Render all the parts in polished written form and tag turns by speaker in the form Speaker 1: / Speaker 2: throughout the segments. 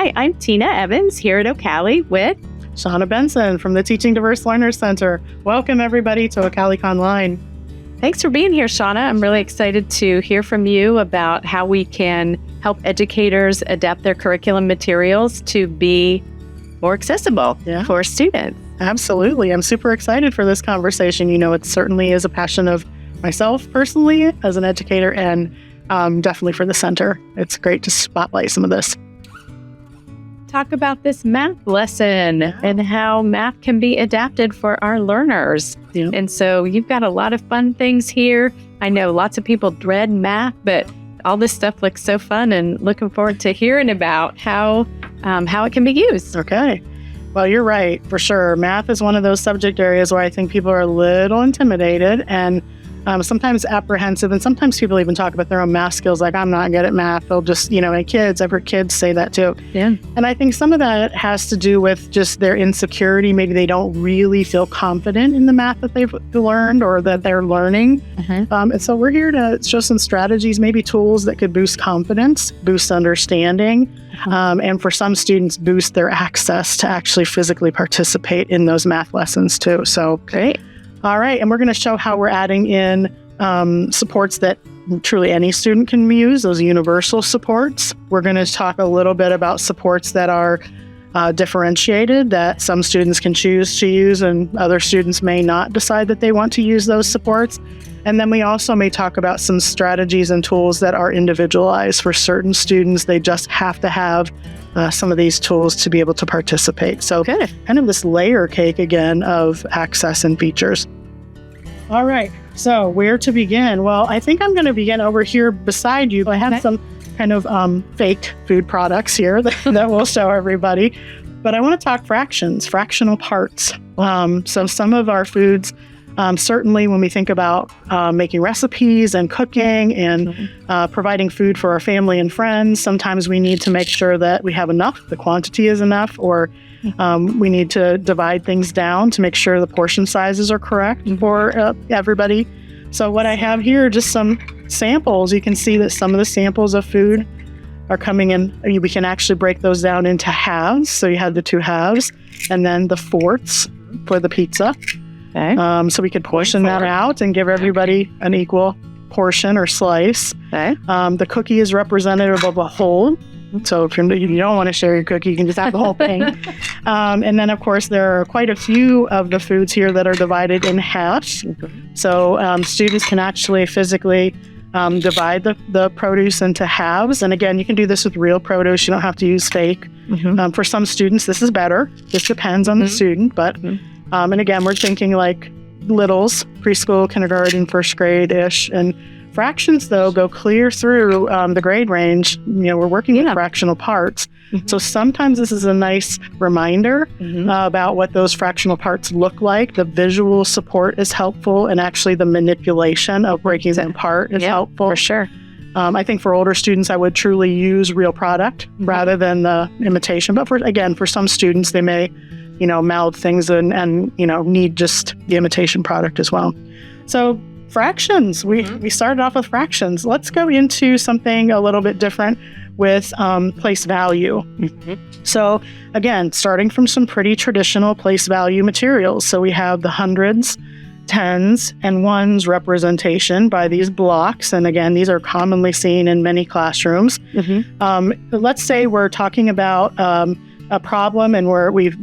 Speaker 1: Hi, I'm Tina Evans here at OCALI with
Speaker 2: Shauna Benson from the Teaching Diverse Learners Center. Welcome everybody to OCALICONLINE.
Speaker 1: Thanks for being here, Shauna. I'm really excited to hear from you about how we can help educators adapt their curriculum materials to be more accessible for students.
Speaker 2: Absolutely. I'm super excited for this conversation. You know, it certainly is a passion of myself personally as an educator and definitely for the center. It's great to spotlight some of this.
Speaker 1: Talk about this math lesson and how math can be adapted for our learners.
Speaker 2: Yeah.
Speaker 1: And so you've got a lot of fun things here. I know lots of people dread math, but all this stuff looks so fun and looking forward to hearing about how it can be used.
Speaker 2: Okay. Well, you're right, for sure. Math is one of those subject areas where I think people are a little intimidated and sometimes apprehensive, and sometimes people even talk about their own math skills, like, I'm not good at math. They'll just, and kids, I've heard kids say that too.
Speaker 1: Yeah.
Speaker 2: And I think some of that has to do with just their insecurity. Maybe they don't really feel confident in the math that they've learned or that they're learning. And so we're here to show some strategies, maybe tools that could boost confidence, boost understanding, and for some students, boost their access to actually physically participate in those math lessons too. So
Speaker 1: great.
Speaker 2: All right, and we're going to show how we're adding in supports that truly any student can use, those universal supports. We're going to talk a little bit about supports that are differentiated, that some students can choose to use and other students may not decide that they want to use those supports. And then we also may talk about some strategies and tools that are individualized for certain students. They just have to have some of these tools to be able to participate. So kind of this layer cake again of access and features. All right, so where to begin? Well, I think I'm going to begin over here beside you. I have some kind of fake food products here that we'll show everybody. But I want to talk fractional parts. So some of our foods, certainly when we think about making recipes and cooking and providing food for our family and friends, sometimes we need to make sure that we have enough, the quantity is enough, or we need to divide things down to make sure the portion sizes are correct for everybody. So what I have here are just some samples. You can see that some of the samples of food are coming in. We can actually break those down into halves. So you have the two halves and then the fourths for the pizza.
Speaker 1: Okay.
Speaker 2: So we could portion that out and give everybody an equal portion or slice.
Speaker 1: Okay.
Speaker 2: The cookie is representative of a whole. So if you don't want to share your cookie, you can just have the whole thing. And then, of course, there are quite a few of the foods here that are divided in half. So students can actually physically divide the produce into halves. And again, you can do this with real produce. You don't have to use fake. For some students, this is better. This depends on the student. But and again, we're thinking like littles, preschool, kindergarten, first grade-ish. And fractions, though, go clear through the grade range. We're working with fractional parts. So sometimes this is a nice reminder about what those fractional parts look like. The visual support is helpful, and actually the manipulation of breaking them apart is helpful.
Speaker 1: For sure.
Speaker 2: I think for older students, I would truly use real product rather than the imitation. But for some students, they may mouth things and need just the imitation product as well. So fractions, we started off with fractions. Let's go into something a little bit different with place value. So again, starting from some pretty traditional place value materials. So we have the hundreds, tens, and ones representation by these blocks. And again, these are commonly seen in many classrooms. Let's say we're talking about a problem and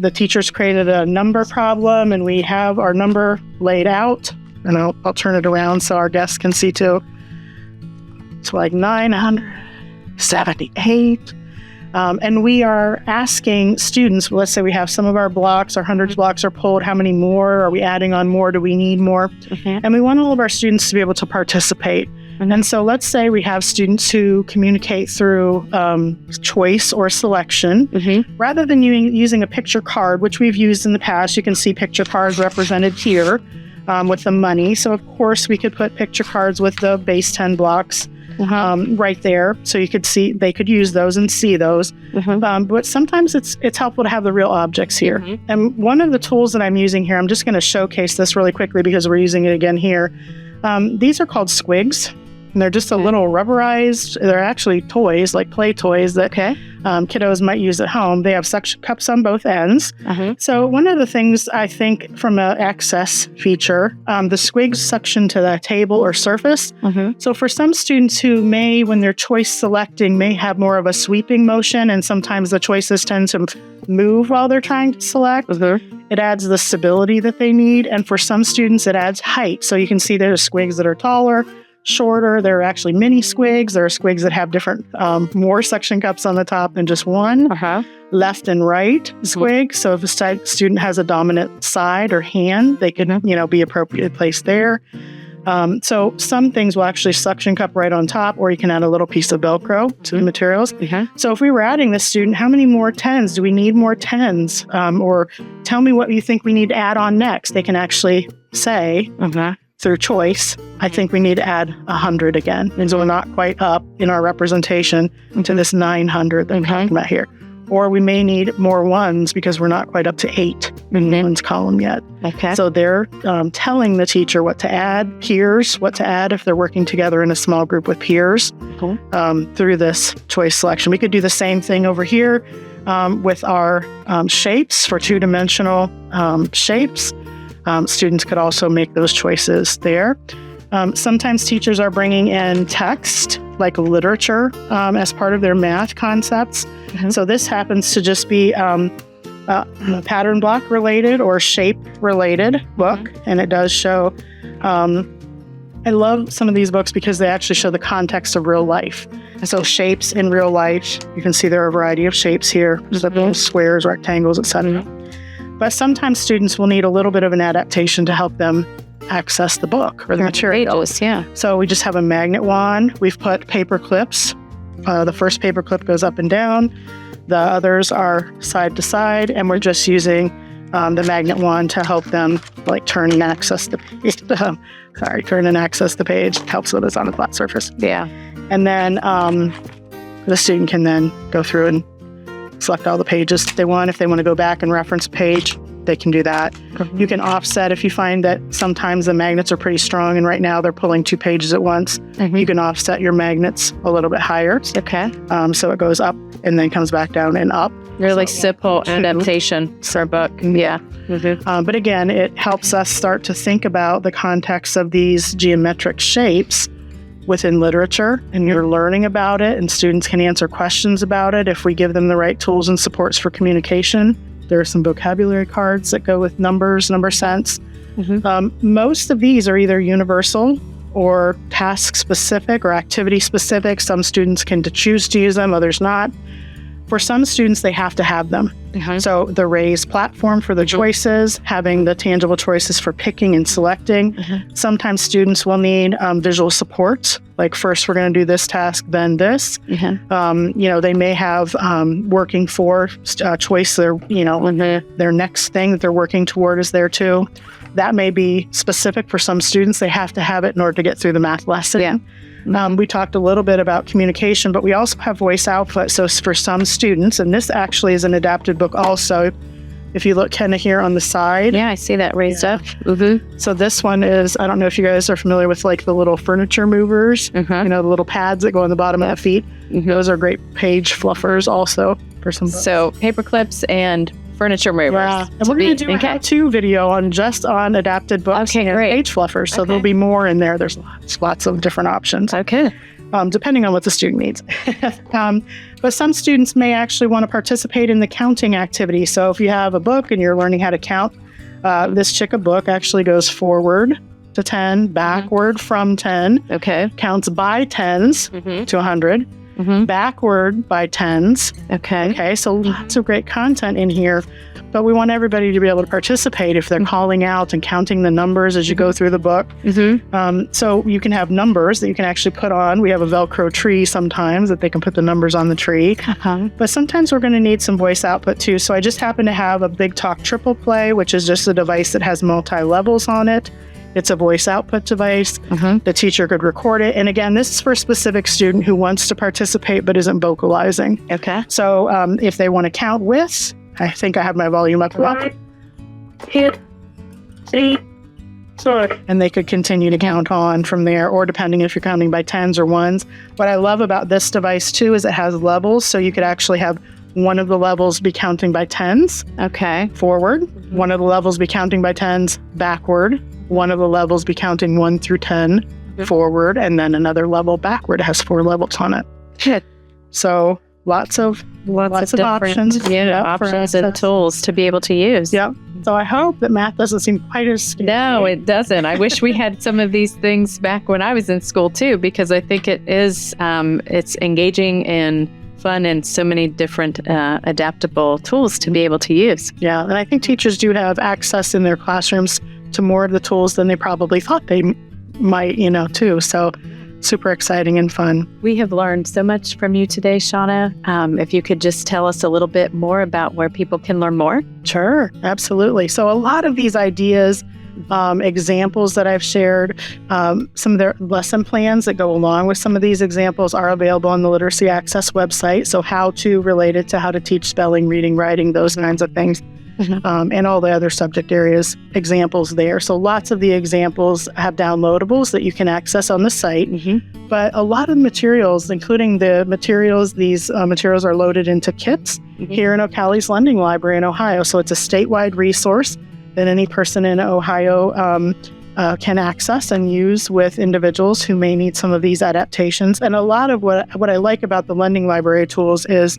Speaker 2: the teachers created a number problem and we have our number laid out, and I'll turn it around so our guests can see too. It's like 978. And we are asking students, let's say we have some of our blocks, our hundreds blocks are pulled. How many more? Are we adding on more? Do we need more? And we want all of our students to be able to participate. And so let's say we have students who communicate through choice or selection. Rather than using a picture card, which we've used in the past. You can see picture cards represented here with the money. So of course we could put picture cards with the base 10 blocks right there. So you could see, they could use those and see those. But sometimes it's helpful to have the real objects here. And one of the tools that I'm using here, I'm just going to showcase this really quickly because we're using it again here. These are called squigs. And they're just a little rubberized. They're actually toys, like play toys that kiddos might use at home. They have suction cups on both ends. So one of the things I think from an access feature, the squigs suction to the table or surface. So for some students who may, when they're choice selecting, may have more of a sweeping motion, and sometimes the choices tend to move while they're trying to select, it adds the stability that they need. And for some students, it adds height. So you can see there's squigs that are taller, shorter. There are actually mini squigs. There are squigs that have different, more suction cups on the top than just one. Left and right squig. So if a student has a dominant side or hand, they could, be appropriately placed there. So some things will actually suction cup right on top, or you can add a little piece of Velcro to the materials. So if we were adding this student, how many more 10s? Do we need more 10s? Or tell me what you think we need to add on next. They can actually say through choice, I think we need to add 100 again. And so we're not quite up in our representation to this 900 that I'm talking about here. Or we may need more ones because we're not quite up to 8 in one's column yet. So they're telling the teacher what to add, peers, what to add if they're working together in a small group with peers through this choice selection. We could do the same thing over here with our shapes for two-dimensional shapes. Students could also make those choices there. Sometimes teachers are bringing in text, like literature, as part of their math concepts. So this happens to just be pattern block related or shape related book. And it does show, I love some of these books because they actually show the context of real life. So shapes in real life, you can see there are a variety of shapes here. There's squares, rectangles, etc. But sometimes students will need a little bit of an adaptation to help them access the book or the material. So we just have a magnet wand. We've put paper clips. The first paper clip goes up and down. The others are side to side, and we're just using the magnet wand to help them turn and access the page. Turn and access the page. Helps with us on a flat surface. And then the student can then go through and select all the pages they want. If they want to go back and reference a page, they can do that. You can offset if you find that sometimes the magnets are pretty strong and right now they're pulling 2 pages at once. You can offset your magnets a little bit higher. So it goes up and then comes back down and up.
Speaker 1: Really simple adaptation for a book.
Speaker 2: But again, it helps us start to think about the context of these geometric shapes within literature, and you're learning about it, and students can answer questions about it if we give them the right tools and supports for communication. There are some vocabulary cards that go with numbers, number sense. Most of these are either universal or task specific or activity specific. Some students can choose to use them, others not. For some students, they have to have them. So the raised platform for the choices, having the tangible choices for picking and selecting. Sometimes students will need visual support. Like first we're going to do this task, then this. They may have working for choice. Their next thing that they're working toward is there too. That may be specific for some students. They have to have it in order to get through the math lesson. We talked a little bit about communication, but we also have voice output. So for some students, and this actually is an adapted book also, if you look kind of here on the side.
Speaker 1: I see that raised up.
Speaker 2: So this one is, I don't know if you guys are familiar with the little furniture movers, the little pads that go on the bottom of the feet. Those are great page fluffers also for some books.
Speaker 1: So paper clips and furniture movers.
Speaker 2: And we're going to do a how-to video on adapted books and page fluffers. So there'll be more in there. There's lots of different options. Depending on what the student needs. But some students may actually want to participate in the counting activity. So if you have a book and you're learning how to count, this Chica book actually goes forward to 10, backward from 10. Counts by 10s to 100. Backward by 10s. So lots of great content in here. But we want everybody to be able to participate if they're calling out and counting the numbers as you go through the book. So you can have numbers that you can actually put on. We have a Velcro tree sometimes that they can put the numbers on the tree. But sometimes we're going to need some voice output too. So I just happen to have a Big Talk Triple Play, which is just a device that has multi-levels on it. It's a voice output device. The teacher could record it. And again, this is for a specific student who wants to participate but isn't vocalizing. So if they want to count with, I think I have my volume up.
Speaker 3: 1, 2, 3,
Speaker 2: and they could continue to count on from there, or depending if you're counting by tens or ones. What I love about this device too is it has levels, so you could actually have one of the levels be counting by tens forward, one of the levels be counting by tens backward, one of the levels be counting 1 through 10 forward, and then another level backward. It has 4 levels on it.
Speaker 1: Good.
Speaker 2: So lots of options.
Speaker 1: Options and tools to be able to use.
Speaker 2: Yep. So I hope that math doesn't seem quite as scary.
Speaker 1: No, it doesn't. I wish we had some of these things back when I was in school too, because I think it is, it's engaging and fun and so many different adaptable tools to be able to use.
Speaker 2: Yeah. And I think teachers do have access in their classrooms to more of the tools than they probably thought they might, too. So super exciting and fun.
Speaker 1: We have learned so much from you today, Shauna. If you could just tell us a little bit more about where people can learn more.
Speaker 2: Sure, absolutely. So a lot of these ideas, examples that I've shared, some of their lesson plans that go along with some of these examples are available on the Literacy Access website. So how to related to how to teach spelling, reading, writing, those kinds of things. And all the other subject areas, examples there. So lots of the examples have downloadables that you can access on the site. But a lot of materials, including the materials, these materials are loaded into kits here in OCALI's Lending Library in Ohio. So it's a statewide resource that any person in Ohio can access and use with individuals who may need some of these adaptations. And a lot of what I like about the Lending Library tools is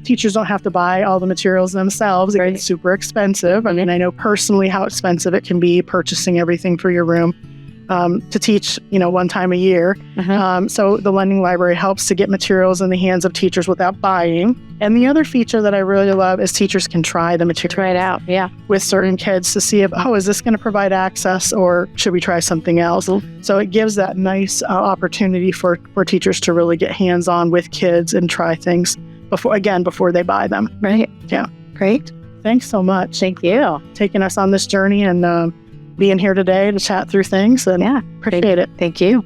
Speaker 2: teachers don't have to buy all the materials themselves. It gets super expensive. I mean, I know personally how expensive it can be purchasing everything for your room to teach, one time a year. So the Lending Library helps to get materials in the hands of teachers without buying. And the other feature that I really love is teachers can try the material.
Speaker 1: Try it out,
Speaker 2: with certain kids to see if, is this going to provide access or should we try something else? So it gives that nice opportunity for teachers to really get hands-on with kids and try things before they buy them.
Speaker 1: Right.
Speaker 2: Yeah.
Speaker 1: Great.
Speaker 2: Thanks so much.
Speaker 1: Thank you.
Speaker 2: Taking us on this journey and being here today to chat through things. And appreciate it.
Speaker 1: Thank you.